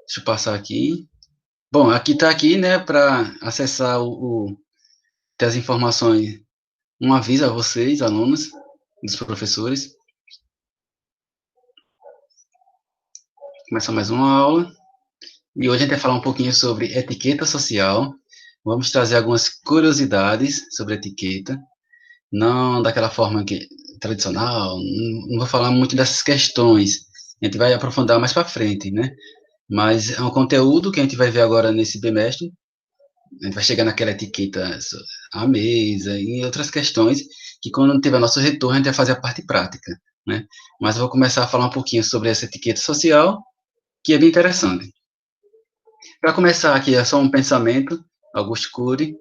Deixa eu passar aqui. Bom, aqui está aqui, né, para acessar ter as informações, um aviso a vocês, alunos, dos professores. Começa mais uma aula. E hoje a gente vai falar um pouquinho sobre etiqueta social. Vamos trazer algumas curiosidades sobre etiqueta, não daquela forma que tradicional, não vou falar muito dessas questões. A gente vai aprofundar mais para frente, né? Mas é um conteúdo que a gente vai ver agora nesse bimestre. A gente vai chegar naquela etiqueta à mesa e outras questões que, quando tiver nosso retorno, a gente vai fazer a parte prática, né? Mas eu vou começar a falar um pouquinho sobre essa etiqueta social, que é bem interessante. Para começar aqui, é só um pensamento, Augusto Cury,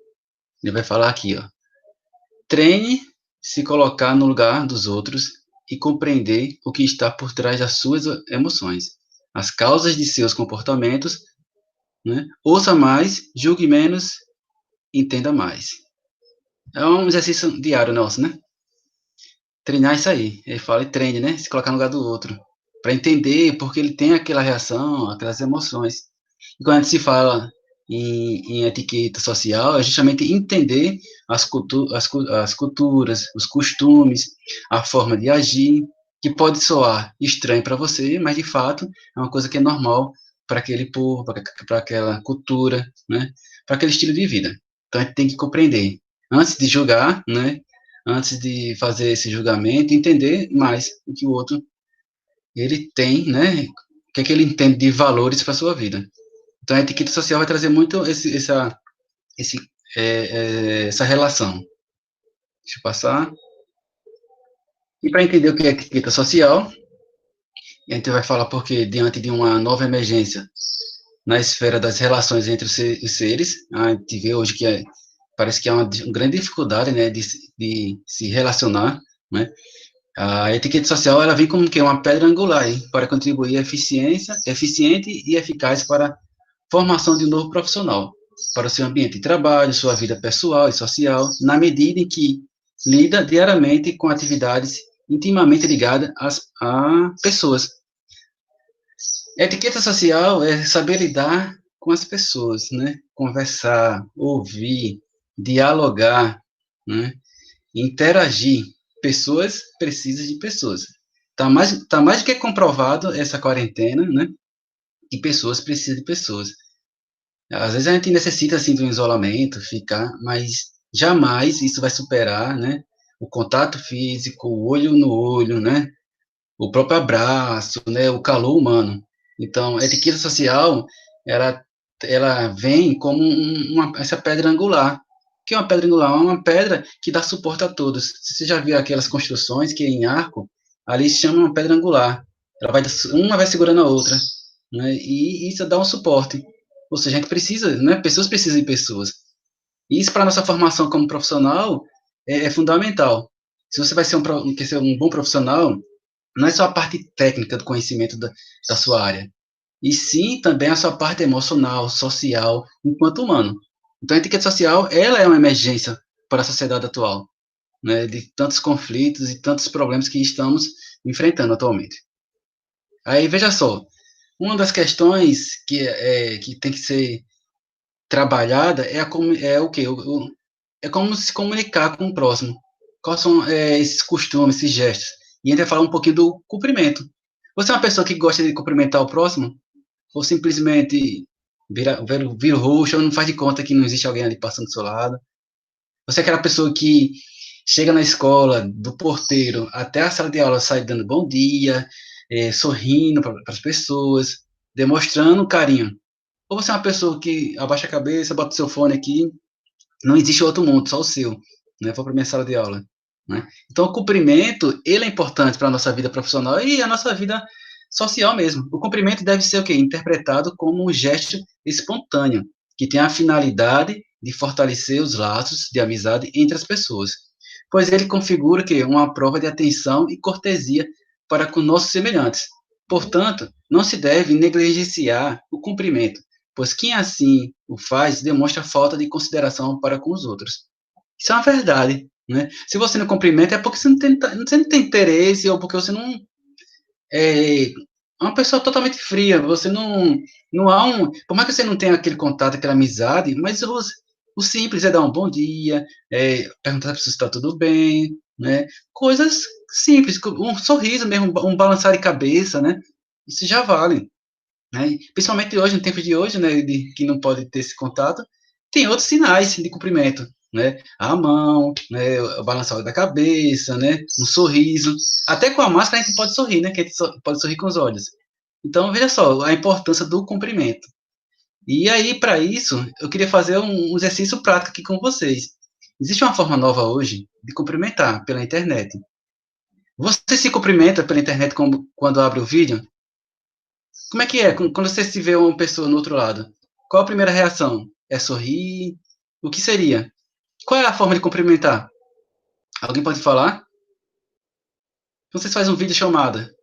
ele vai falar aqui, ó. Treine se colocar no lugar dos outros e compreender o que está por trás das suas emoções, as causas de seus comportamentos, né? Ouça mais, julgue menos, entenda mais. É um exercício diário nosso, né? Treinar isso aí. Ele fala e treine, né? Se colocar no lugar do outro. Para entender porque ele tem aquela reação, aquelas emoções. E quando a gente se fala em etiqueta social, é justamente entender as culturas, os costumes, a forma de agir, que pode soar estranho para você, mas de fato é uma coisa que é normal para aquele povo, para aquela cultura, né? Para aquele estilo de vida. Então a gente tem que compreender. Antes de julgar, né? Antes de fazer esse julgamento, entender mais o que o outro ele tem, né? O que é que ele entende de valores para sua vida. Então, a etiqueta social vai trazer muito esse, essa relação. Deixa eu passar. E para entender o que é etiqueta social, a gente vai falar porque, diante de uma nova emergência na esfera das relações entre os seres, a gente vê hoje que parece que há uma grande dificuldade, né, de se relacionar, né? A etiqueta social ela vem como que uma pedra angular, hein, para contribuir eficiente e eficaz para a formação de um novo profissional, para o seu ambiente de trabalho, sua vida pessoal e social, na medida em que lida diariamente com atividades intimamente ligadas a pessoas. Etiqueta social é saber lidar com as pessoas, né? Conversar, ouvir, dialogar, né? Interagir. Pessoas precisam de pessoas. Tá mais do que comprovado essa quarentena, né? Que pessoas precisam de pessoas. Às vezes a gente necessita assim de um isolamento, ficar, mas jamais isso vai superar, né? O contato físico, o olho no olho, né? O próprio abraço, né? O calor humano. Então, a etiqueta social, ela, ela vem como essa pedra angular. O que é uma pedra angular? É uma pedra que dá suporte a todos. Você já viu aquelas construções que é em arco, ali se chama uma pedra angular. Uma vai segurando a outra, né? E isso dá um suporte. Ou seja, a gente precisa, né? Pessoas precisam de pessoas. E isso para a nossa formação como profissional é fundamental. Se você vai ser quer ser um bom profissional, não é só a parte técnica do conhecimento da sua área, e sim também a sua parte emocional, social, enquanto humano. Então, a etiqueta social, ela é uma emergência para a sociedade atual, né, de tantos conflitos e tantos problemas que estamos enfrentando atualmente. Aí, veja só, uma das questões que tem que ser trabalhada é o quê? É como se comunicar com o próximo. Quais são esses costumes, esses gestos? E a gente vai falar um pouquinho do cumprimento. Você é uma pessoa que gosta de cumprimentar o próximo? Ou simplesmente vira o roxo ou não faz de conta que não existe alguém ali passando do seu lado? Você é aquela pessoa que chega na escola, do porteiro até a sala de aula, sai dando bom dia, sorrindo para as pessoas, demonstrando carinho. Ou você é uma pessoa que abaixa a cabeça, bota o seu fone aqui, não existe outro mundo, só o seu, né? Vou para minha sala de aula, né? Então, o cumprimento, ele é importante para a nossa vida profissional e a nossa vida social mesmo. O cumprimento deve ser o quê? Interpretado como um gesto espontâneo, que tem a finalidade de fortalecer os laços de amizade entre as pessoas, pois ele configura que uma prova de atenção e cortesia para com nossos semelhantes. Portanto, não se deve negligenciar o cumprimento, pois quem assim o faz demonstra falta de consideração para com os outros. Isso é uma verdade, né? Se você não cumprimenta é porque você não tem interesse ou porque você não é uma pessoa totalmente fria. Você não há um. Por mais que você não tenha aquele contato, aquela amizade, mas o simples é dar um bom dia, perguntar se está tudo bem, né? Coisas simples, um sorriso mesmo, um balançar de cabeça, né? Isso já vale, né? Principalmente hoje, no tempo de hoje, né? Que não pode ter esse contato, tem outros sinais de cumprimento, né? A mão, né? O balançar da cabeça, né? Um sorriso. Até com a máscara a gente pode sorrir, né? Que a gente pode sorrir com os olhos. Então, veja só a importância do cumprimento. E aí, para isso, eu queria fazer um exercício prático aqui com vocês. Existe uma forma nova hoje de cumprimentar pela internet. Você se cumprimenta pela internet quando abre o vídeo? Como é que é quando você se vê uma pessoa no outro lado? Qual a primeira reação? É sorrir? O que seria? Qual é a forma de cumprimentar? Alguém pode falar? Vocês fazem um vídeo chamada.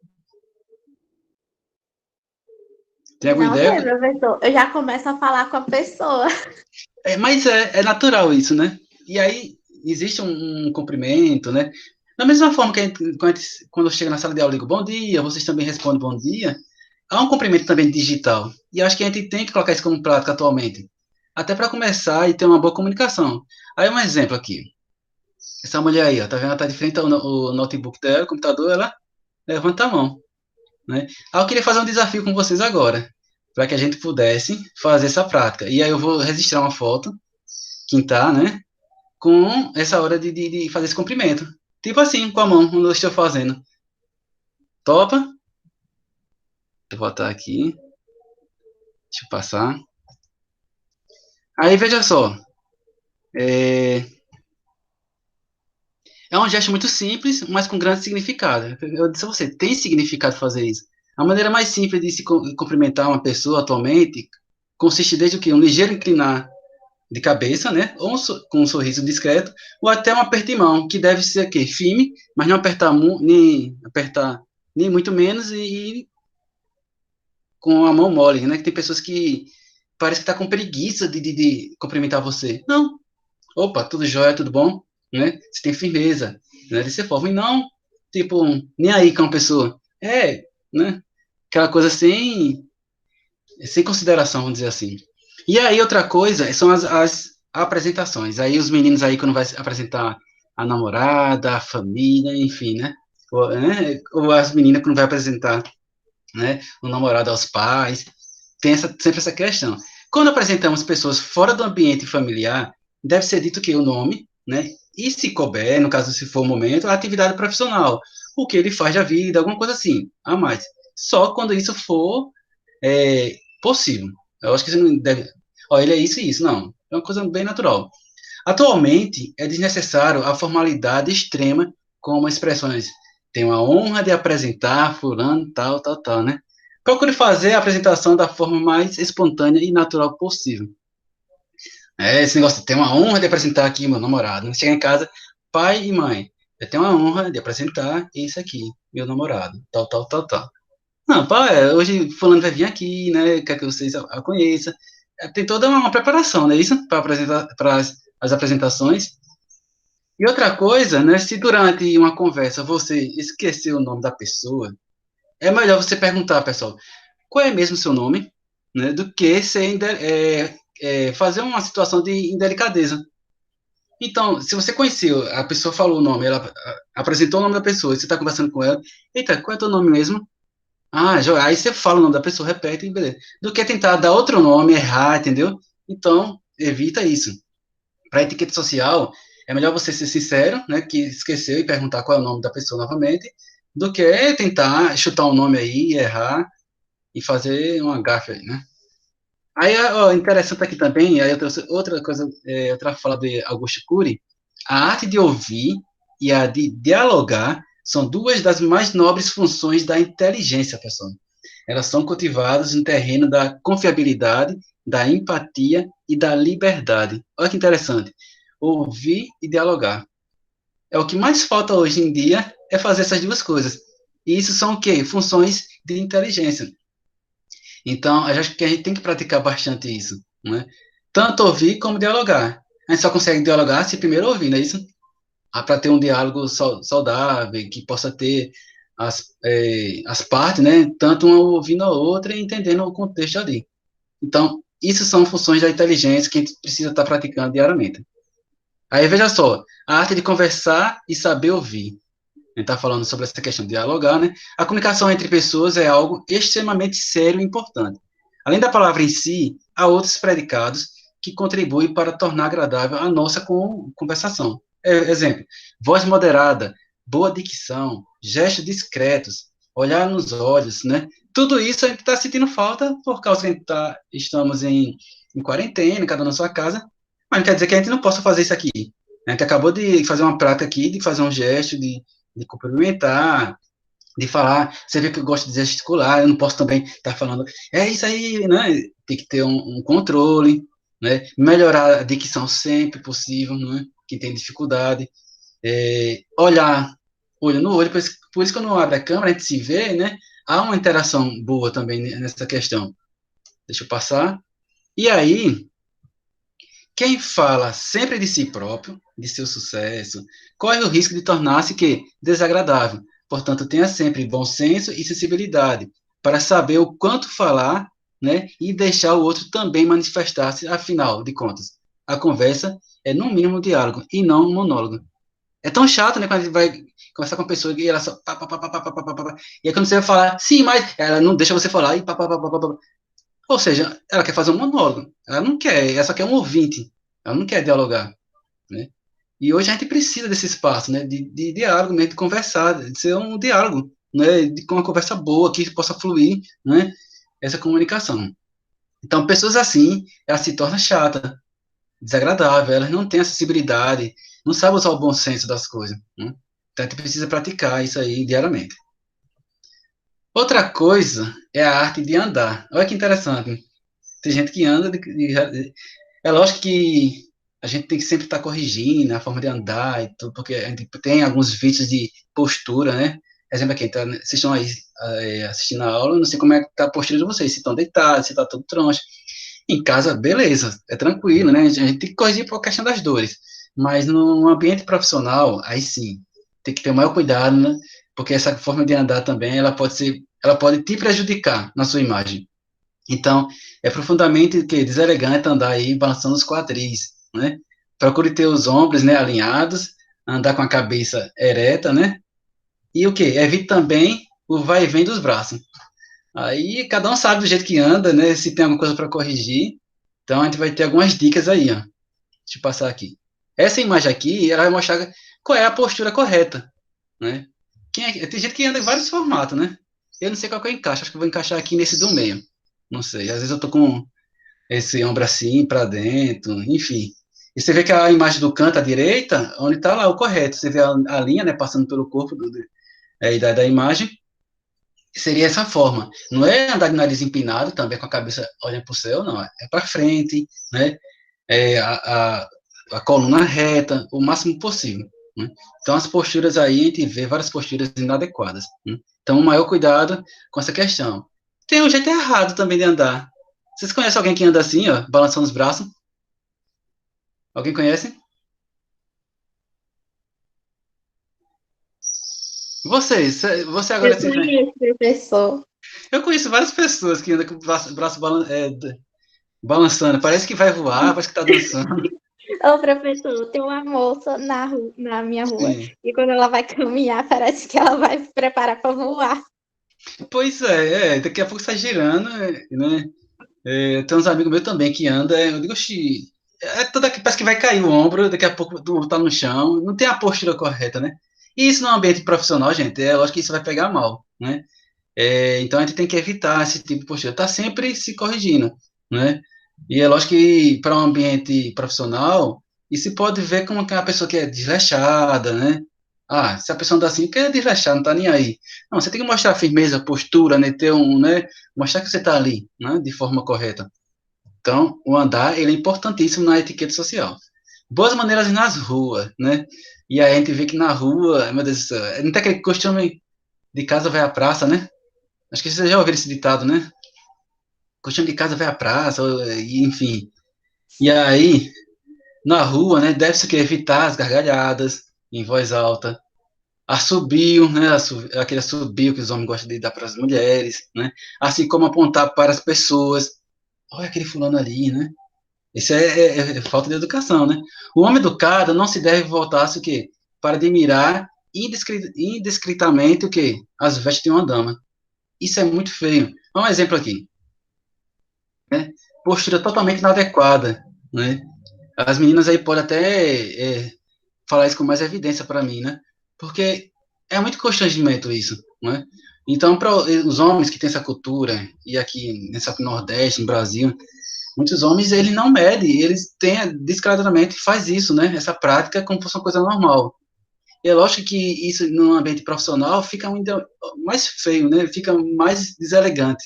Tem alguma Não ideia? sei, professor. Eu já começo a falar com a pessoa. Mas é natural isso, né? E aí existe um cumprimento, né? Da mesma forma que quando chega na sala de aula, eu digo bom dia, vocês também respondem bom dia. Há um cumprimento também digital. E acho que a gente tem que colocar isso como prática atualmente. Até para começar e ter uma boa comunicação. Aí um exemplo aqui. Essa mulher aí, ó, tá vendo? Ela tá de frente ao o notebook dela, o computador, ela levanta a mão, né? Aí eu queria fazer um desafio com vocês agora, para que a gente pudesse fazer essa prática. E aí eu vou registrar uma foto, quintar, né? Com essa hora de fazer esse cumprimento. Tipo assim, com a mão, quando eu estou fazendo. Topa? Vou botar aqui. Deixa eu passar. Aí, veja só. É, é um gesto muito simples, mas com grande significado. Eu disse a você, tem significado fazer isso. A maneira mais simples de se cumprimentar uma pessoa atualmente consiste desde o que? Um ligeiro inclinar de cabeça, né? Ou com um sorriso discreto, ou até um aperto de mão, que deve ser aqui, firme, mas não apertar, nem apertar nem muito menos e com a mão mole, né? Que tem pessoas que parece que tá com preguiça de cumprimentar você. Não. Opa, tudo jóia, tudo bom? Né? Você tem firmeza, né? Dessa forma. E não, tipo, nem aí com a pessoa. Né? Aquela coisa sem consideração, vamos dizer assim. E aí, outra coisa são as apresentações. Aí, os meninos aí, quando vai apresentar a namorada, a família, enfim, né? Ou as meninas, quando vai apresentar, né, o namorado aos pais, tem sempre essa questão. Quando apresentamos pessoas fora do ambiente familiar, deve ser dito que o nome, né, e se couber, no caso se for o momento, a atividade profissional, o que ele faz da vida, alguma coisa assim, a mais. Só quando isso for possível. Eu acho que você não deve. Ó, ele é isso e isso, não. É uma coisa bem natural. Atualmente, é desnecessário a formalidade extrema, como expressões. Tenho a honra de apresentar fulano, tal, tal, tal, né? Procure fazer a apresentação da forma mais espontânea e natural possível. Esse negócio de ter uma honra de apresentar aqui meu namorado. Chega em casa, pai e mãe, eu tenho a honra de apresentar esse aqui, meu namorado, tal, tal, tal, tal. Não, pai, hoje fulano vai vir aqui, né? Quer que vocês a conheçam. Tem toda uma preparação, não é isso? Para apresentar, para as apresentações. E outra coisa, né? Se durante uma conversa você esquecer o nome da pessoa, é melhor você perguntar, pessoal, qual é mesmo o seu nome, né? Do que fazer uma situação de indelicadeza. Então, se você conheceu, a pessoa falou o nome, ela apresentou o nome da pessoa, e você está conversando com ela, eita, qual é o teu nome mesmo? Ah, joia. Aí você fala o nome da pessoa, repete, e beleza. Do que tentar dar outro nome, errar, entendeu? Então, evita isso. Para etiqueta social, é melhor você ser sincero, né, que esqueceu e perguntar qual é o nome da pessoa novamente, do que tentar chutar um nome aí, errar e fazer uma gafe aí, né? Aí, ó, interessante aqui também, aí eu trouxe outra coisa, outra fala de Augusto Cury, a arte de ouvir e a de dialogar são duas das mais nobres funções da inteligência, pessoal. Elas são cultivadas no terreno da confiabilidade, da empatia e da liberdade. Olha que interessante. Ouvir e dialogar. É o que mais falta hoje em dia é fazer essas duas coisas. E isso são o quê? Funções de inteligência. Então, eu acho que a gente tem que praticar bastante isso, né? Tanto ouvir como dialogar. A gente só consegue dialogar se primeiro ouvir, não é isso? Para ter um diálogo saudável, que possa ter. as partes, né, tanto uma ouvindo a outra e entendendo o contexto ali. Então, isso são funções da inteligência que a gente precisa estar praticando diariamente. Aí, veja só, a arte de conversar e saber ouvir. A gente está falando sobre essa questão de dialogar, né? A comunicação entre pessoas é algo extremamente sério e importante. Além da palavra em si, há outros predicados que contribuem para tornar agradável a nossa conversação. Exemplo, voz moderada, boa dicção, gestos discretos, olhar nos olhos, né? Tudo isso a gente está sentindo falta por causa que a gente estamos em quarentena, cada um na sua casa, mas não quer dizer que a gente não possa fazer isso aqui. A gente acabou de fazer uma prática aqui, de fazer um gesto, de cumprimentar, de falar. Você vê que eu gosto de gesticular, eu não posso também estar falando, é isso aí, né? Tem que ter um controle, né? Melhorar a dicção sempre possível, né? Quem tem dificuldade. Olhar olho no olho, por isso que quando abre a câmera, a gente se vê, né? Há uma interação boa também nessa questão. Deixa eu passar. E aí, quem fala sempre de si próprio, de seu sucesso, corre o risco de tornar-se que desagradável. Portanto, tenha sempre bom senso e sensibilidade para saber o quanto falar, né, e deixar o outro também manifestar-se. Afinal de contas, a conversa é no mínimo um diálogo e não um monólogo. É tão chato, né, quando a gente vai conversar com a pessoa e ela só pá, pá, pá, pá, pá, pá, pá, pá, pá. E aí quando você vai falar, sim, mas ela não deixa você falar e pá, pá, pá, pá, pá, pá. Ou seja, ela quer fazer um monólogo. Ela não quer, ela só quer um ouvinte. Ela não quer dialogar, né? E hoje a gente precisa desse espaço, né? De diálogo, mesmo, de conversar, de ser um diálogo, né? Com uma conversa boa, que possa fluir, né? Essa comunicação. Então, pessoas assim, elas se tornam chata, desagradável, elas não têm acessibilidade, não sabem usar o bom senso das coisas, né? Então, a gente precisa praticar isso aí diariamente. Outra coisa é a arte de andar. Olha que interessante. Tem gente que anda é lógico que a gente tem que sempre estar corrigindo a forma de andar e tudo, porque a gente tem alguns vícios de postura, né? Exemplo aqui, então, vocês estão aí assistindo a aula, eu não sei como é que tá a postura de vocês, se estão deitados, se está todo troncho. Em casa, beleza, é tranquilo, né? A gente tem que corrigir por questão das dores. Mas no ambiente profissional, aí sim, tem que ter o maior cuidado, né? Porque essa forma de andar também, ela pode te prejudicar na sua imagem. Então, é profundamente deselegante andar aí balançando os quadris, né? Procure ter os ombros, né, alinhados, andar com a cabeça ereta, né? E o que? Evite também o vai e vem dos braços. Aí cada um sabe do jeito que anda, né? Se tem alguma coisa para corrigir. Então a gente vai ter algumas dicas aí, ó. Deixa eu passar aqui. Essa imagem aqui, ela vai mostrar qual é a postura correta, né? Tem gente que anda em vários formatos, né? Eu não sei qual que eu encaixo, acho que eu vou encaixar aqui nesse do meio. Não sei, às vezes eu tô com esse ombro assim para dentro, enfim. E você vê que a imagem do canto à direita, onde está lá o correto, você vê a linha, né, passando pelo corpo da imagem, seria essa forma. Não é andar de nariz empinado, também com a cabeça olhando para o céu, não. É para frente, né? É a coluna reta, o máximo possível. Né? Então, as posturas aí, a gente vê várias posturas inadequadas. Né? Então, o maior cuidado com essa questão. Tem um jeito errado também de andar. Vocês conhecem alguém que anda assim, ó, balançando os braços? Alguém conhece? Você agora Eu se vê. conheço, professor. Eu conheço várias pessoas que andam com o braço balançando. Parece que vai voar, parece que tá dançando. Ô, professor, tem uma moça na minha rua Sim. e quando ela vai caminhar, parece que ela vai se preparar para voar. Pois daqui a pouco sai girando, né? Tem uns amigos meus também que andam, eu digo, oxi, parece que vai cair o ombro, daqui a pouco tu tá no chão, não tem a postura correta, né? E isso no ambiente profissional, gente, é lógico que isso vai pegar mal, né? Então a gente tem que evitar esse tipo de postura, tá sempre se corrigindo, né? E é lógico que para um ambiente profissional, isso pode ver como que é uma pessoa que é desleixada, né? Ah, se a pessoa anda assim, que é desleixada, não tá nem aí. Não, você tem que mostrar firmeza, postura, né? Né? Mostrar que você tá ali, né? De forma correta. Então, o andar, ele é importantíssimo na etiqueta social. Boas maneiras nas ruas, né? E aí a gente vê que na rua, meu Deus do céu, não tem aquele costume de casa vai à praça, né? Acho que você já ouviu esse ditado, né? Coxinha de casa vai à praça, enfim. E aí, na rua, né, deve-se que evitar as gargalhadas em voz alta, Assobio, né? Aquele assobio que os homens gostam de dar para as mulheres, né? Assim como apontar para as pessoas. Olha aquele fulano ali, né? Isso é falta de educação, né? O homem educado não se deve voltar-se o quê? Para admirar indiscretamente o quê? As vestes de uma dama. Isso é muito feio. Um exemplo aqui, né? Postura totalmente inadequada, né? As meninas aí podem até falar isso com mais evidência para mim, né? Porque é muito constrangimento isso, né? Então, para os homens que têm essa cultura, e aqui nessa Nordeste, no Brasil, muitos homens, ele não mede, eles têm, descaradamente faz isso, né? Essa prática como se fosse uma coisa normal. E é lógico que isso, no ambiente profissional, fica ainda mais feio, né? Fica mais deselegante.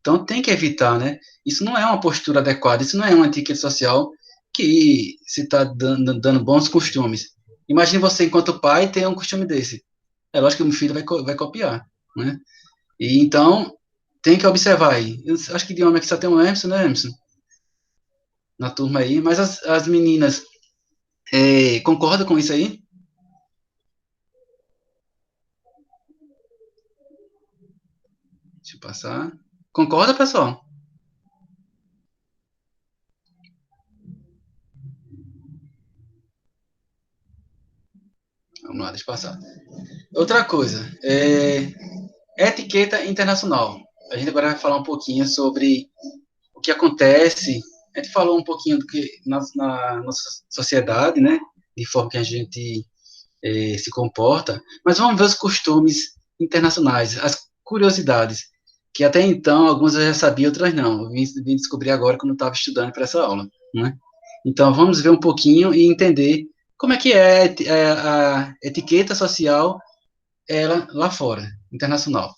Então, tem que evitar, né? Isso não é uma postura adequada, isso não é uma etiqueta social que se está dando bons costumes. Imagine você, enquanto pai, ter um costume desse. É lógico que o meu filho vai copiar, né? E então, tem que observar aí. Eu acho que de homem aqui só tem um Emerson, né, Emerson? Na turma aí. Mas as meninas concordam com isso aí? Deixa eu passar. Concorda, pessoal? Vamos lá, deixa eu passar. Outra coisa, etiqueta internacional. A gente agora vai falar um pouquinho sobre o que acontece. A gente falou um pouquinho do que na nossa sociedade, né? De forma que a gente se comporta, mas vamos ver os costumes internacionais, as curiosidades, que até então algumas eu já sabia, outras não. Eu vim descobrir agora quando eu estava estudando para essa aula, né? Então vamos ver um pouquinho e entender como é que a etiqueta social ela lá fora, internacional.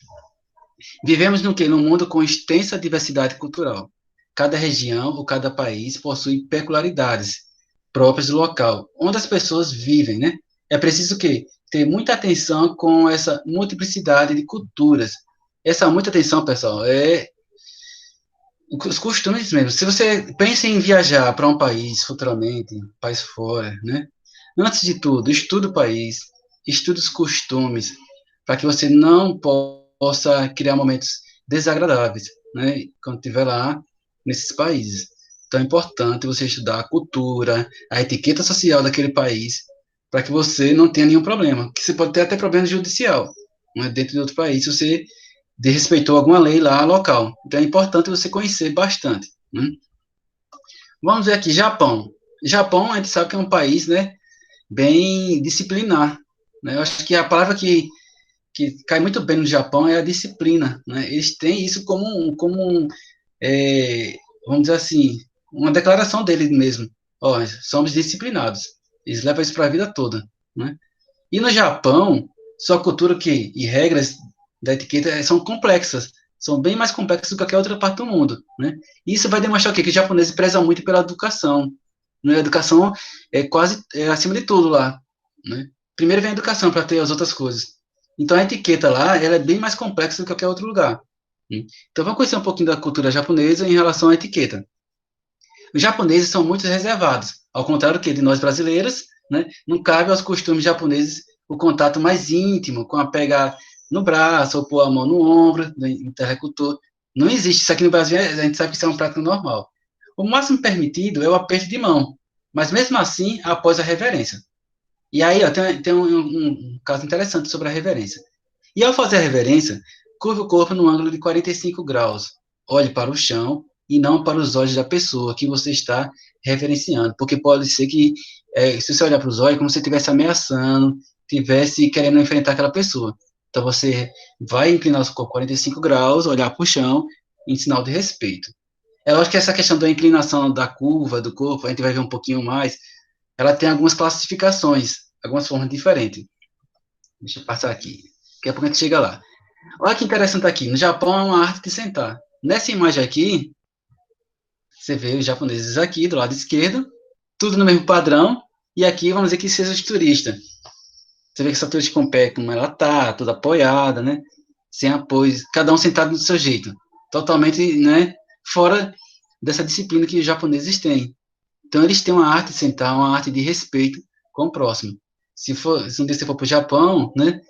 Vivemos no que? Num mundo com extensa diversidade cultural. Cada região ou cada país possui peculiaridades próprias do local, onde as pessoas vivem, né? É preciso o quê? Ter muita atenção com essa multiplicidade de culturas. Essa muita atenção, pessoal, é os costumes mesmo. Se você pensa em viajar para um país futuramente, país fora, né? Antes de tudo, estude o país, estude os costumes, para que você não possa criar momentos desagradáveis, né? Quando estiver lá nesses países. Então é importante você estudar a cultura, a etiqueta social daquele país, para que você não tenha nenhum problema. Que você pode ter até problema judicial, né? Dentro de outro país, se você desrespeitou alguma lei lá local. Então é importante você conhecer bastante, né? Vamos ver aqui, Japão. Japão, a gente sabe que é um país, né, bem disciplinar, né? Eu acho que a palavra que cai muito bem no Japão é a disciplina, né? Eles têm isso é, vamos dizer assim, uma declaração deles mesmo. Ó, somos disciplinados. Eles levam isso para a vida toda, né? E no Japão, sua cultura e regras da etiqueta são complexas, são bem mais complexas do que qualquer outra parte do mundo, né? E isso vai demonstrar o quê? Que os japoneses prezam muito pela educação, né? A educação é quase acima de tudo lá, né? Primeiro vem a educação para ter as outras coisas. Então a etiqueta lá, ela é bem mais complexa do que qualquer outro lugar, né? Então vamos conhecer um pouquinho da cultura japonesa em relação à etiqueta. Os japoneses são muito reservados, ao contrário que de nós brasileiros, né? Não cabe aos costumes japoneses o contato mais íntimo, com a pega no braço, ou pôr a mão no ombro, do interlocutor. Não existe. Isso aqui no Brasil, a gente sabe que isso é uma prática normal. O máximo permitido é o aperto de mão, mas mesmo assim, após a reverência. E aí, ó, tem um caso interessante sobre a reverência. E ao fazer a reverência, curve o corpo no ângulo de 45 graus. Olhe para o chão e não para os olhos da pessoa que você está reverenciando. Porque pode ser que, se você olhar para os olhos, é como se você estivesse ameaçando, estivesse querendo enfrentar aquela pessoa. Então você vai inclinar o seu corpo 45 graus, olhar para o chão, em sinal de respeito. É lógico que essa questão da inclinação da curva do corpo, a gente vai ver um pouquinho mais, ela tem algumas classificações, algumas formas diferentes. Deixa eu passar aqui. Daqui a pouco a gente chega lá. Olha que interessante aqui. No Japão é uma arte de sentar. Nessa imagem aqui, você vê os japoneses aqui do lado esquerdo, tudo no mesmo padrão. E aqui vamos dizer que seja os turistas. Você vê que essa turista com o pé, como ela tá, toda apoiada, né? Sem apoio, cada um sentado do seu jeito. Totalmente, né? Fora dessa disciplina que os japoneses têm. Então, eles têm uma arte de sentar, uma arte de respeito com o próximo. Se um dia você for para o Japão, né,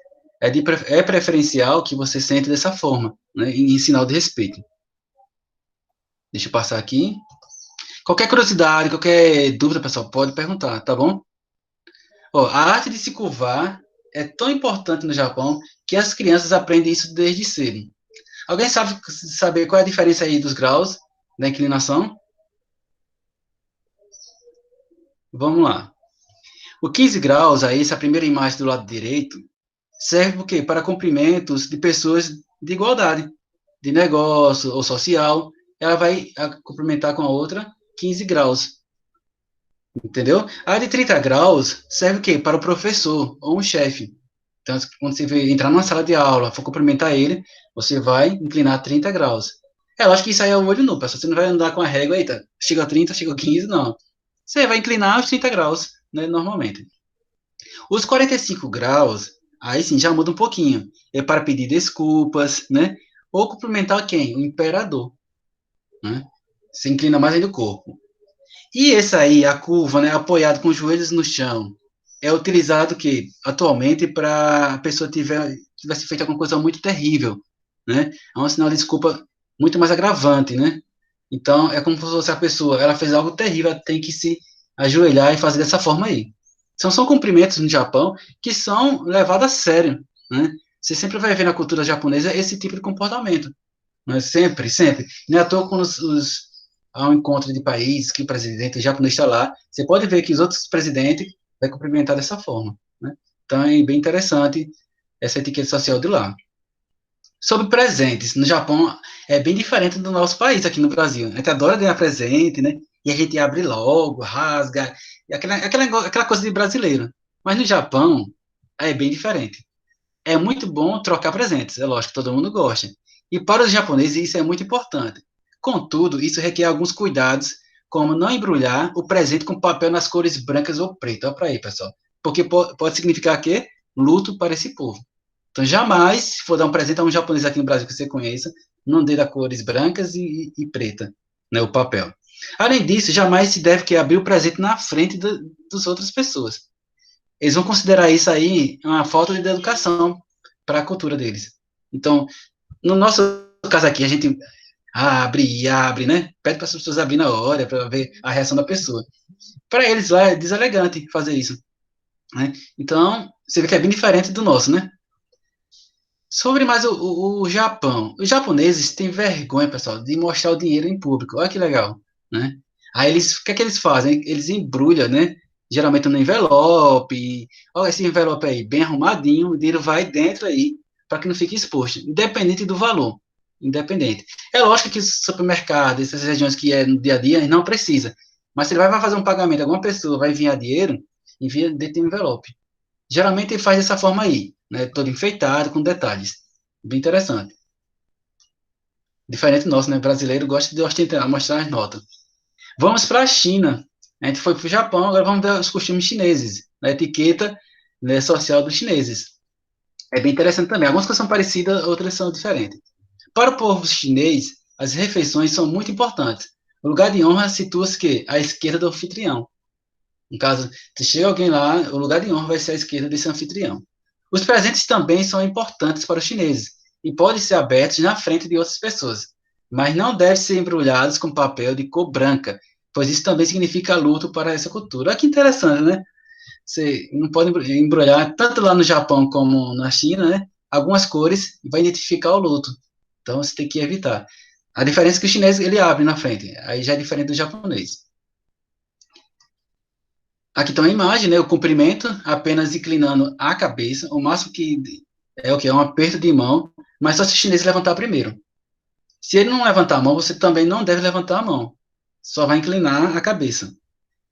é preferencial que você sente dessa forma, né, em sinal de respeito. Deixa eu passar aqui. Qualquer curiosidade, qualquer dúvida, pessoal, pode perguntar, tá bom? Ó, a arte de se curvar é tão importante no Japão que as crianças aprendem isso desde cedo. Alguém sabe saber qual é a diferença aí dos graus da inclinação? Vamos lá. O 15 graus, aí, essa primeira imagem do lado direito, serve o quê? Para cumprimentos de pessoas de igualdade, de negócio ou social. Ela vai cumprimentar com a outra 15 graus, entendeu? A de 30 graus serve o quê? Para o professor ou um chefe. Então, quando você entrar numa sala de aula, for cumprimentar ele, você vai inclinar 30 graus. É lógico que isso aí é o olho nu, pessoal. Você não vai andar com a régua, eita, chega a 30, chega a 15, não. Você vai inclinar os 30 graus, né, normalmente. Os 45 graus, aí sim, já muda um pouquinho. É para pedir desculpas, né? Ou cumprimentar quem? O imperador, né? Você inclina mais ainda o corpo. E esse aí, a curva, né, apoiado com os joelhos no chão, é utilizado que atualmente para a pessoa tivesse feito alguma coisa muito terrível, né? É um sinal de desculpa muito mais agravante, né? Então, é como se fosse a pessoa, ela fez algo terrível, ela tem que se ajoelhar e fazer dessa forma aí. São cumprimentos no Japão que são levados a sério, né? Você sempre vai ver na cultura japonesa esse tipo de comportamento, né? Sempre, sempre. Não é à toa quando há um encontro de países que o presidente japonês está lá, você pode ver que os outros presidentes vai cumprimentar dessa forma, né? Então, é bem interessante essa etiqueta social de lá. Sobre presentes, no Japão é bem diferente do nosso país aqui no Brasil. A gente adora ganhar presente, né? E a gente abre logo, rasga, aquela coisa de brasileiro. Mas no Japão é bem diferente. É muito bom trocar presentes, é lógico que todo mundo gosta. E para os japoneses isso é muito importante. Contudo, isso requer alguns cuidados, como não embrulhar o presente com papel nas cores brancas ou preto. Olha para aí, pessoal. Porque pode significar que luto para esse povo. Então, jamais, se for dar um presente a um japonês aqui no Brasil que você conheça, não dê da cores brancas e preta, né, o papel. Além disso, jamais se deve que abrir o presente na frente das outras pessoas. Eles vão considerar isso aí uma falta de educação para a cultura deles. Então, no nosso caso aqui, a gente abre e abre, né? Pede para as pessoas abrir na hora para ver a reação da pessoa. Para eles lá é deselegante fazer isso, né? Então, você vê que é bem diferente do nosso, né? Sobre mais o Japão. Os japoneses têm vergonha, pessoal, de mostrar o dinheiro em público. Olha que legal, né? Aí o que é que eles fazem? Eles embrulham, né? Geralmente no envelope. Olha esse envelope aí, bem arrumadinho, o dinheiro vai dentro aí, para que não fique exposto, independente do valor. Independente. É lógico que o supermercado, essas regiões que é no dia a dia, não precisa. Mas se ele vai fazer um pagamento, alguma pessoa vai enviar dinheiro, envia dentro do envelope. Geralmente ele faz dessa forma aí, né? Todo enfeitado, com detalhes. Bem interessante. Diferente do nosso, né? Brasileiro gosta de ostentar, mostrar as notas. Vamos para a China. A gente foi para o Japão, agora vamos ver os costumes chineses, a etiqueta, né, social dos chineses. É bem interessante também. Algumas coisas são parecidas, outras são diferentes. Para o povo chinês, as refeições são muito importantes. O lugar de honra situa-se que à esquerda do anfitrião. No caso, se chega alguém lá, o lugar de honra vai ser à esquerda desse anfitrião. Os presentes também são importantes para os chineses e podem ser abertos na frente de outras pessoas, mas não devem ser embrulhados com papel de cor branca, pois isso também significa luto para essa cultura. Olha que interessante, né? Você não pode embrulhar, tanto lá no Japão como na China, né? Algumas cores vai identificar o luto. Então você tem que evitar. A diferença é que o chinês ele abre na frente, aí já é diferente do japonês. Aqui está uma imagem, né? O comprimento, apenas inclinando a cabeça, o máximo que é o que? É um aperto de mão, mas só se o chinês levantar primeiro. Se ele não levantar a mão, você também não deve levantar a mão. Só vai inclinar a cabeça.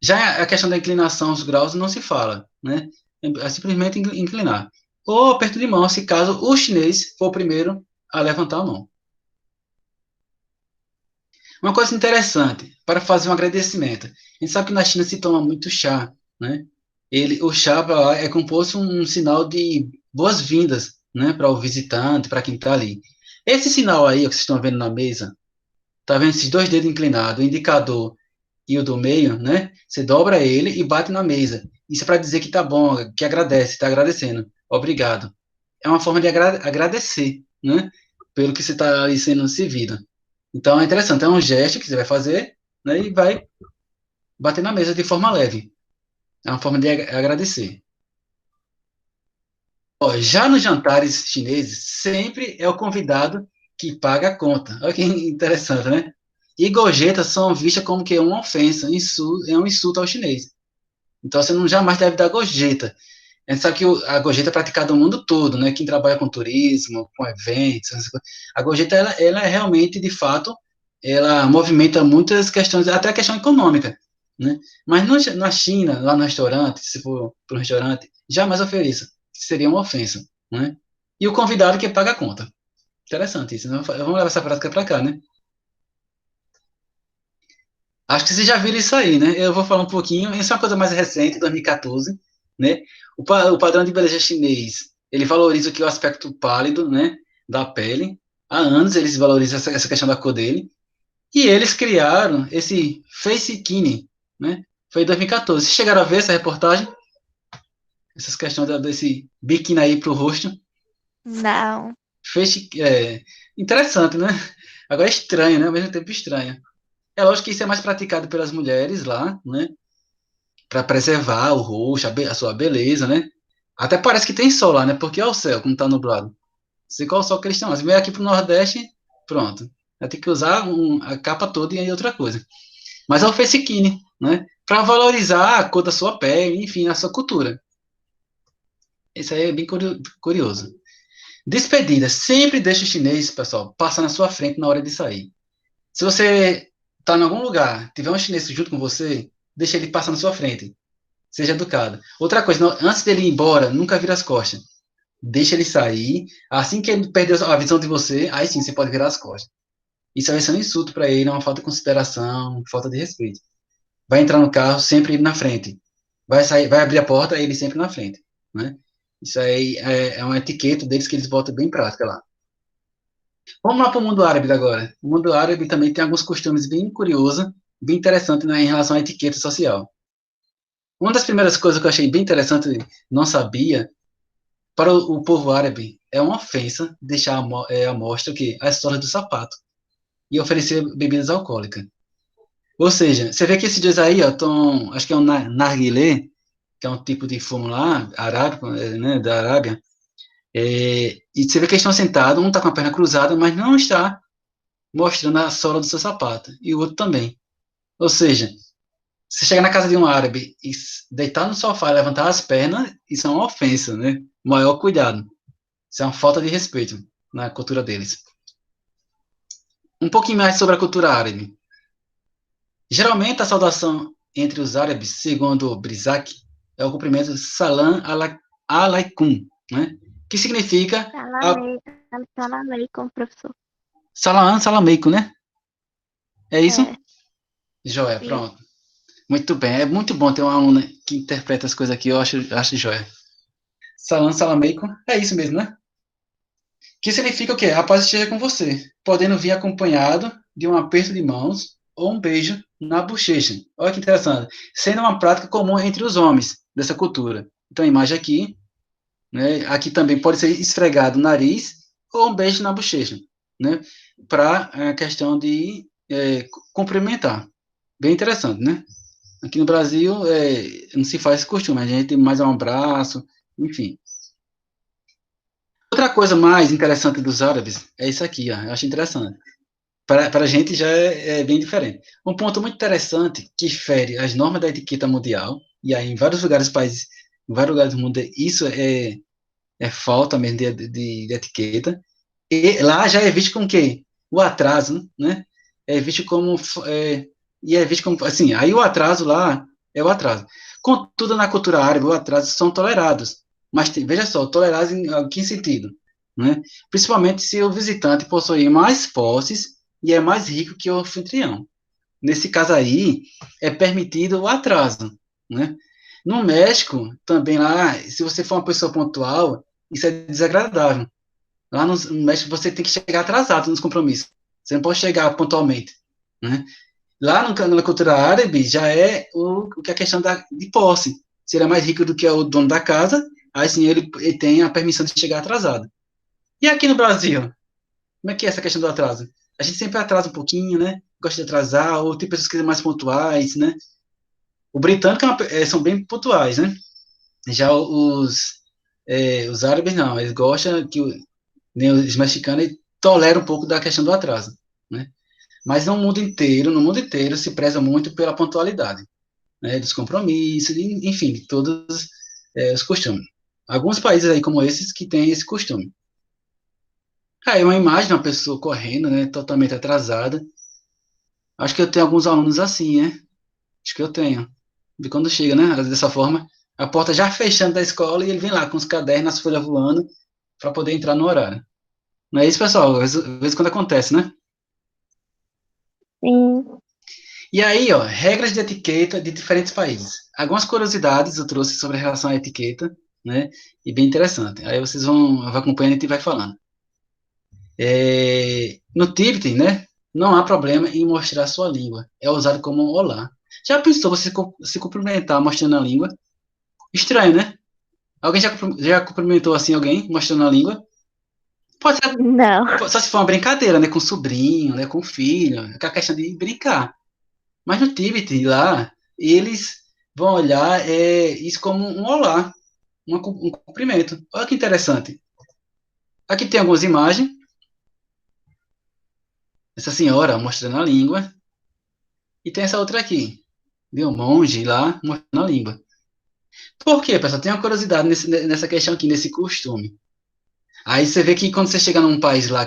Já a questão da inclinação, os graus, não se fala, né? É simplesmente inclinar. Ou aperto de mão, se caso o chinês for o primeiro a levantar a mão. Uma coisa interessante, para fazer um agradecimento. A gente sabe que na China se toma muito chá, né? O chá para lá é como se fosse um sinal de boas-vindas, né? Para o visitante, para quem está ali. Esse sinal aí, que vocês estão vendo na mesa, tá vendo esses dois dedos inclinados, o indicador e o do meio, né? Você dobra ele e bate na mesa. Isso é para dizer que tá bom, que agradece, está agradecendo. Obrigado. É uma forma de agradecer, né? Pelo que você está ali sendo servido. Então é interessante, é um gesto que você vai fazer, né? E vai bater na mesa de forma leve. É uma forma de agradecer. Ó, já nos jantares chineses, sempre é o convidado que paga a conta. Olha que interessante, né? E gorjetas são vistas como que uma ofensa, é um insulto ao chinês. Então você não jamais deve dar gorjeta. A gente sabe que a gorjeta é praticada no mundo todo, né? Quem trabalha com turismo, com eventos, a gorjeta ela é realmente, de fato, ela movimenta muitas questões, até a questão econômica, né? Mas na China, lá no restaurante, se for para um restaurante, jamais ofereça, seria uma ofensa, né? E o convidado que paga a conta. Interessante isso, né? Vamos levar essa prática para cá, né? Acho que vocês já viram isso aí, né? Eu vou falar um pouquinho. Isso é uma coisa mais recente, 2014, né? O padrão de beleza chinês, ele valoriza aqui o aspecto pálido, né, da pele. Há anos eles valorizam essa questão da cor dele. E eles criaram esse Face Skinny, né? Foi em 2014. Vocês chegaram a ver essa reportagem? Essas questões desse biquíni aí pro rosto. Não. Face, interessante, né? Agora é estranho, né? Ao mesmo tempo estranho. É lógico que isso é mais praticado pelas mulheres lá, né? Para preservar o rosto, a sua beleza, né? Até parece que tem sol lá, né? Porque é o céu, como tá nublado. Sei qual é o sol que eles estão. Mas vem aqui pro Nordeste, pronto. Vai ter que usar a capa toda e aí outra coisa. Mas é o face skin, né? Para valorizar a cor da sua pele, enfim, a sua cultura. Isso aí é bem curioso. Despedida. Sempre deixa o chinês, pessoal, passar na sua frente na hora de sair. Se você tá em algum lugar, tiver um chinês junto com você, deixa ele passar na sua frente. Seja educado. Outra coisa, antes dele ir embora, nunca vira as costas. Deixa ele sair. Assim que ele perder a visão de você, aí sim você pode virar as costas. Isso vai ser um insulto para ele, uma falta de consideração, falta de respeito. Vai entrar no carro, sempre ele na frente. Vai sair, vai abrir a porta, ele sempre na frente, né? Isso aí é uma etiqueta deles que eles botam bem prática lá. Vamos lá para o mundo árabe agora. O mundo árabe também tem alguns costumes bem curiosos, bem interessantes, né, em relação à etiqueta social. Uma das primeiras coisas que eu achei bem interessante, não sabia, para o povo árabe, é uma ofensa deixar à mostra que a história do sapato e oferecer bebidas alcoólicas. Ou seja, você vê que esses dias aí, ó, acho que é um narguilé, que é um tipo de fumo lá, arábico, né, da Arábia, e você vê que eles estão sentados, um está com a perna cruzada, mas não está mostrando a sola do seu sapato, e o outro também. Ou seja, se chegar na casa de um árabe e deitar no sofá e levantar as pernas, isso é uma ofensa, né? Maior cuidado. Isso é uma falta de respeito na cultura deles. Um pouquinho mais sobre a cultura árabe. Geralmente, a saudação entre os árabes, segundo Brisac, é o cumprimento Salam alaikum, né? Que significa Salam aleikum, professor. Salam aleikum, né? É isso? É, Joia, isso. pronto. Muito bem, é muito bom ter uma aluna que interpreta as coisas aqui, eu acho joia. Salam aleikum, é isso mesmo, né? Que significa o quê? A paz esteja com você, podendo vir acompanhado de um aperto de mãos ou um beijo na bochecha. Olha que interessante. Sendo uma prática comum entre os homens dessa cultura. Então, a imagem aqui, né? Aqui também pode ser esfregado no nariz ou um beijo na bochecha, né? Para a questão de cumprimentar. Bem interessante, né? Aqui no Brasil não se faz esse costume, a gente tem mais um abraço, enfim. Outra coisa mais interessante dos árabes é isso aqui, ó, eu acho interessante. Para a gente já é bem diferente. Um ponto muito interessante que fere as normas da etiqueta mundial, e aí em vários lugares do país, em vários lugares do mundo, isso é falta mesmo de etiqueta. E lá já é visto como que o atraso, né? É visto como e é visto como assim. Aí o atraso lá é o atraso. Contudo, na cultura árabe, o atraso são tolerados. Mas veja só, tolerados em que sentido, né? Principalmente se o visitante possui mais posses e é mais rico que o anfitrião. Nesse caso aí, é permitido o atraso, né? No México, também lá, se você for uma pessoa pontual, isso é desagradável. Lá no México você tem que chegar atrasado nos compromissos. Você não pode chegar pontualmente, né? Lá na cultura árabe já é o que é a questão de posse. se ele é mais rico do que o dono da casa, aí sim ele tem a permissão de chegar atrasado. E aqui no Brasil, como é que é essa questão do atraso? A gente sempre atrasa um pouquinho, né? Gosta de atrasar, ou tem pessoas que são mais pontuais, né? O britânico são bem pontuais, né? Já os árabes não, eles gostam nem os mexicanos toleram um pouco da questão do atraso, né? Mas no mundo inteiro se preza muito pela pontualidade, né? Dos compromissos, enfim, de todos os costumes. Alguns países aí como esses que têm esse costume. Aí uma imagem de uma pessoa correndo, né? Totalmente atrasada. Acho que eu tenho alguns alunos assim, né? Acho que eu tenho. De quando chega, né? Dessa forma, a porta já fechando da escola e ele vem lá com os cadernos, as folhas voando, para poder entrar no horário. Não é isso, pessoal? Às vezes quando acontece, né? Sim. E aí, ó, regras de etiqueta de diferentes países. Algumas curiosidades eu trouxe sobre a relação à etiqueta, né? E bem interessante. Aí vocês vão acompanhando e vai falando. No Tibete, né? Não há problema em mostrar sua língua. É usado como um olá. Já pensou você se cumprimentar mostrando a língua? Estranho, né? Alguém já cumprimentou assim alguém mostrando a língua? Pode ser, Não. só se for uma brincadeira, né? Com sobrinho, né? Com filho. Aquela questão de brincar. Mas no Tibete, lá, eles vão olhar isso como um olá, um cumprimento. Olha que interessante. Aqui tem algumas imagens. Essa senhora mostrando a língua. E tem essa outra aqui. Viu? Um monge lá mostrando a língua. Por quê, pessoal? Tem uma curiosidade nessa questão aqui, nesse costume. Aí você vê que quando você chega num país lá,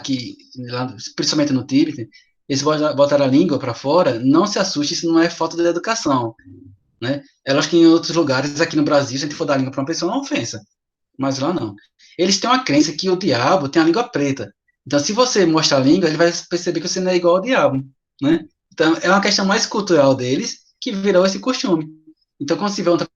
principalmente no Tibete, eles botaram a língua para fora, não se assuste, isso não é falta de educação, né? É lógico que em outros lugares, aqui no Brasil, se a gente for dar a língua para uma pessoa, é uma ofensa. Mas lá não. Eles têm uma crença que o diabo tem a língua preta. Então, se você mostrar a língua, ele vai perceber que você não é igual ao diabo, né? Então, é uma questão mais cultural deles que virou esse costume. Então, quando se vê outra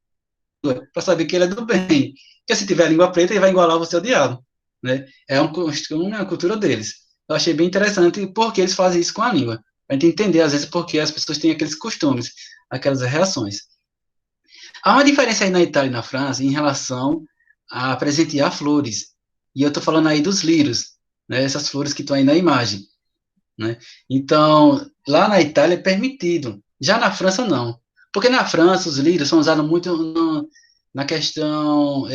para saber que ele é do bem. Porque se tiver a língua preta, ele vai igualar você ao diabo, né? É um costume, é uma cultura deles. Eu achei bem interessante porque eles fazem isso com a língua. A gente entender, às vezes, porque as pessoas têm aqueles costumes, aquelas reações. Há uma diferença aí na Itália e na França em relação a presentear flores. E eu estou falando aí dos lírios, né? Essas flores que estão aí na imagem, né? Então, lá na Itália é permitido. Já na França, não. Porque na França, os lírios são usados muito na questão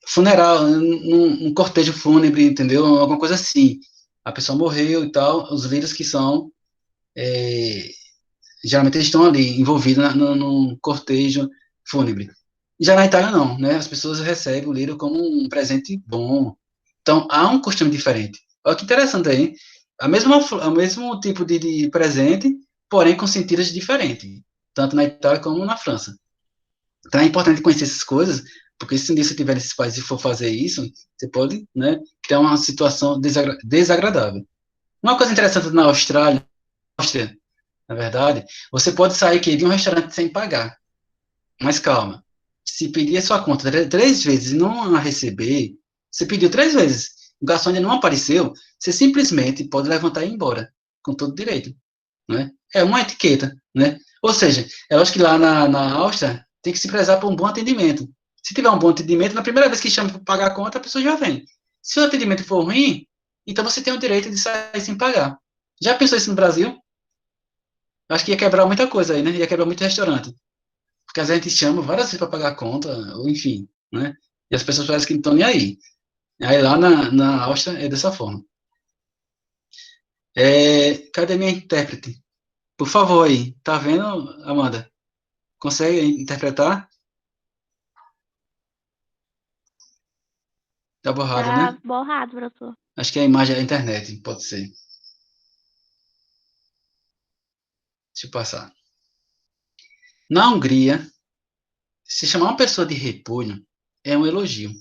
funeral, num cortejo fúnebre, entendeu? Alguma coisa assim. A pessoa morreu e tal, os lírios que são, é, geralmente eles estão ali, envolvidos num cortejo fúnebre. Já na Itália, não, né? As pessoas recebem o lírio como um presente bom. Então, há um costume diferente. Olha que interessante aí. O mesmo tipo de presente, porém com sentidos diferentes, tanto na Itália como na França. Então, é importante conhecer essas coisas, porque se um dia você estiver nesses países e for fazer isso, você pode, né, criar uma situação desagradável. Uma coisa interessante na Áustria, na verdade, você pode sair aqui de um restaurante sem pagar. Mas calma. Se pedir a sua conta três vezes e não a receber, você pediu três vezes, o garçom ainda não apareceu, você simplesmente pode levantar e ir embora, com todo direito, né? É uma etiqueta, né? Ou seja, eu acho que lá na Áustria tem que se prezar por um bom atendimento. Se tiver um bom atendimento, na primeira vez que chama para pagar a conta, a pessoa já vem. Se o atendimento for ruim, então você tem o direito de sair sem pagar. Já pensou isso no Brasil? Acho que ia quebrar muita coisa aí, né? Ia quebrar muito restaurante. Porque às vezes a gente chama várias vezes para pagar a conta, ou enfim, né? E as pessoas parecem que não estão nem aí. Aí lá na Áustria é dessa forma. Cadê minha intérprete? Por favor aí. Tá vendo, Amanda? Consegue interpretar? Tá borrado, Tá né? borrado, professor. Acho que a imagem é a internet, pode ser. Deixa eu passar. Na Hungria, se chamar uma pessoa de repolho, é um elogio.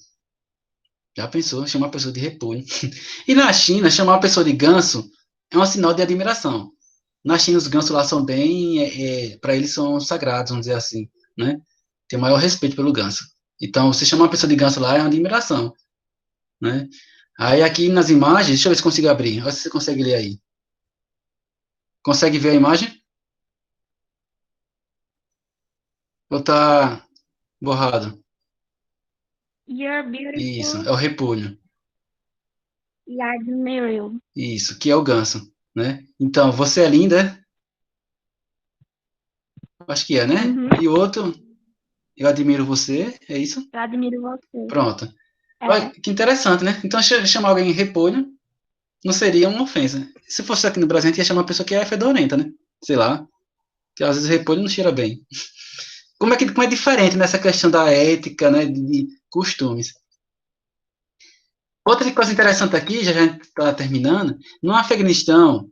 Já pensou? Chamar uma pessoa de repolho. E na China, chamar uma pessoa de ganso é um sinal de admiração. Na China, os gansos lá são bem, para eles são sagrados, vamos dizer assim, né? Tem maior respeito pelo ganso. Então, você chamar uma pessoa de ganso lá é uma admiração, né? Aí aqui nas imagens, deixa eu ver se consigo abrir. Olha se você consegue ler aí. Consegue ver a imagem? Ou tá borrado? You're Isso, beautiful. é o repolho. You admire. Isso, que é o ganso, né? Então, você é linda, acho que é, né? Uhum. E o outro, eu admiro você, é isso? Eu admiro você. Pronto. Olha, É. que interessante, né? Então, chamar alguém de repolho não seria uma ofensa. Se fosse aqui no Brasil, a gente ia chamar uma pessoa que é fedorenta, né? Sei lá, que às vezes repolho não cheira bem. Como é diferente nessa questão da ética, né, de costumes. Outra coisa interessante aqui, já a gente está terminando, no Afeganistão,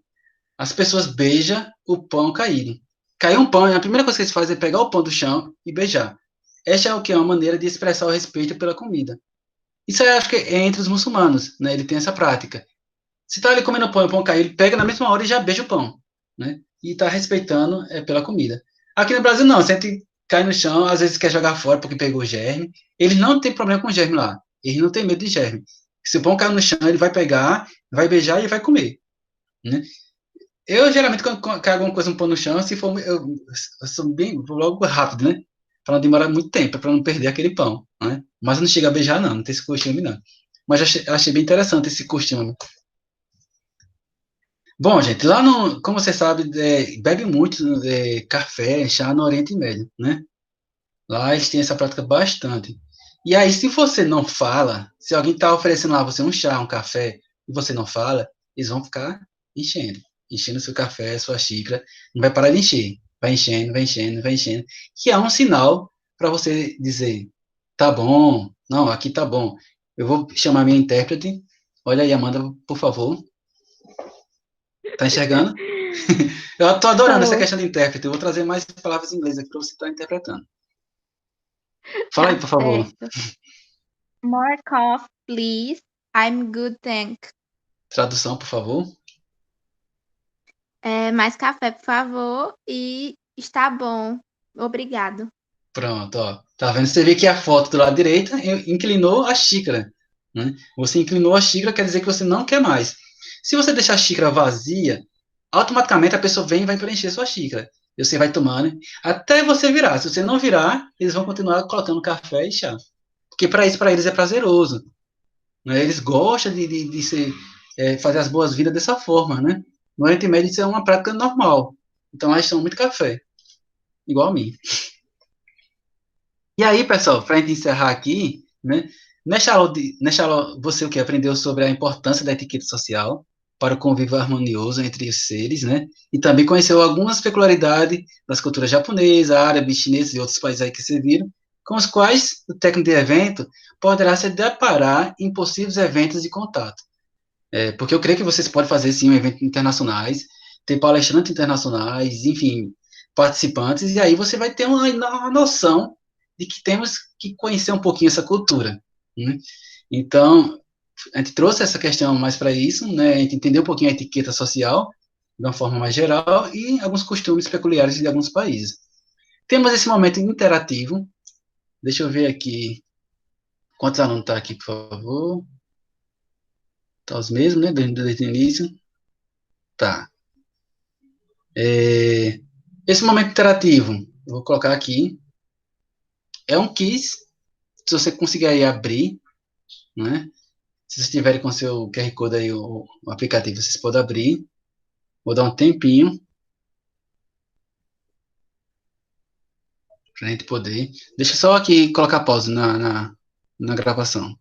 as pessoas beijam o pão caído. Caiu um pão, a primeira coisa que eles fazem é pegar o pão do chão e beijar. Esta é o que é uma maneira de expressar o respeito pela comida. Isso eu acho que é entre os muçulmanos, né? Ele tem essa prática. Se está ali comendo pão e o pão caiu, ele pega na mesma hora e já beija o pão, né? E está respeitando pela comida. Aqui no Brasil não, sempre cai no chão, às vezes quer jogar fora porque pegou germe. Eles não têm problema com germe lá. Eles não têm medo de germe. Se o pão caiu no chão, ele vai pegar, vai beijar e vai comer, né? Eu, geralmente, quando cai alguma coisa no pão no chão, se for, eu sou bem, vou logo rápido, né? Para não demorar muito tempo, para não perder aquele pão, né? Mas eu não chego a beijar, não, não tem esse costume, não. Mas achei bem interessante esse costume. Bom, gente, lá no, como você sabe, bebe muito café, chá no Oriente Médio, né? Lá eles têm essa prática bastante. E aí, se você não fala, se alguém está oferecendo lá você um chá, um café, e você não fala, eles vão ficar enchendo, enchendo seu café, sua xícara, não vai parar de encher, vai enchendo, vai enchendo, vai enchendo, que é um sinal para você dizer, tá bom, não, aqui tá bom. Eu vou chamar minha intérprete. Olha aí, Amanda, por favor, tá enxergando? Eu tô adorando essa Tô. questão de intérprete. Eu vou trazer mais palavras em inglês aqui para você estar interpretando. Fala aí, Tá por favor. certo. More coffee, please. I'm good, thank. Tradução, por favor. Mais café, por favor. E está bom. Obrigado. Pronto, ó. Tá vendo? Você vê que a foto do lado direito inclinou a xícara, né? Você inclinou a xícara, quer dizer que você não quer mais. Se você deixar a xícara vazia, automaticamente a pessoa vem e vai preencher sua xícara. E você vai tomando até você virar. Se você não virar, eles vão continuar colocando café e chá. Porque para isso, para eles é prazeroso, né? Eles gostam de fazer as boas-vindas dessa forma, né? No Oriente Médio isso é uma prática normal. Então lá eles tomam muito café, igual a mim. E aí, pessoal, para a gente encerrar aqui, né? Nesta aula, você o que aprendeu sobre a importância da etiqueta social para o convívio harmonioso entre os seres, né? E também conheceu algumas peculiaridades das culturas japonesa, árabe, chinesa e outros países aí que se viram, com os quais o técnico de evento poderá se deparar em possíveis eventos de contato. Porque eu creio que vocês podem fazer, sim, um eventos internacionais, ter palestrantes internacionais, enfim, participantes, e aí você vai ter uma noção de que temos que conhecer um pouquinho essa cultura, né? Então, a gente trouxe essa questão mais para isso, né? A gente entendeu um pouquinho a etiqueta social, de uma forma mais geral, e alguns costumes peculiares de alguns países. Temos esse momento interativo. Deixa eu ver aqui quantos alunos estão aqui, por favor. Tá os mesmos, né? Desde o início. Tá. É, esse momento interativo, eu vou colocar aqui, é um quiz, se você conseguir aí abrir, né? Se vocês tiverem com seu QR Code aí, o aplicativo, vocês podem abrir. Vou dar um tempinho para a gente poder. Deixa eu só aqui colocar pause na gravação.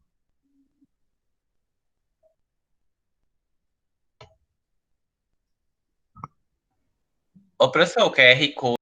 Ô, professor, o QR Code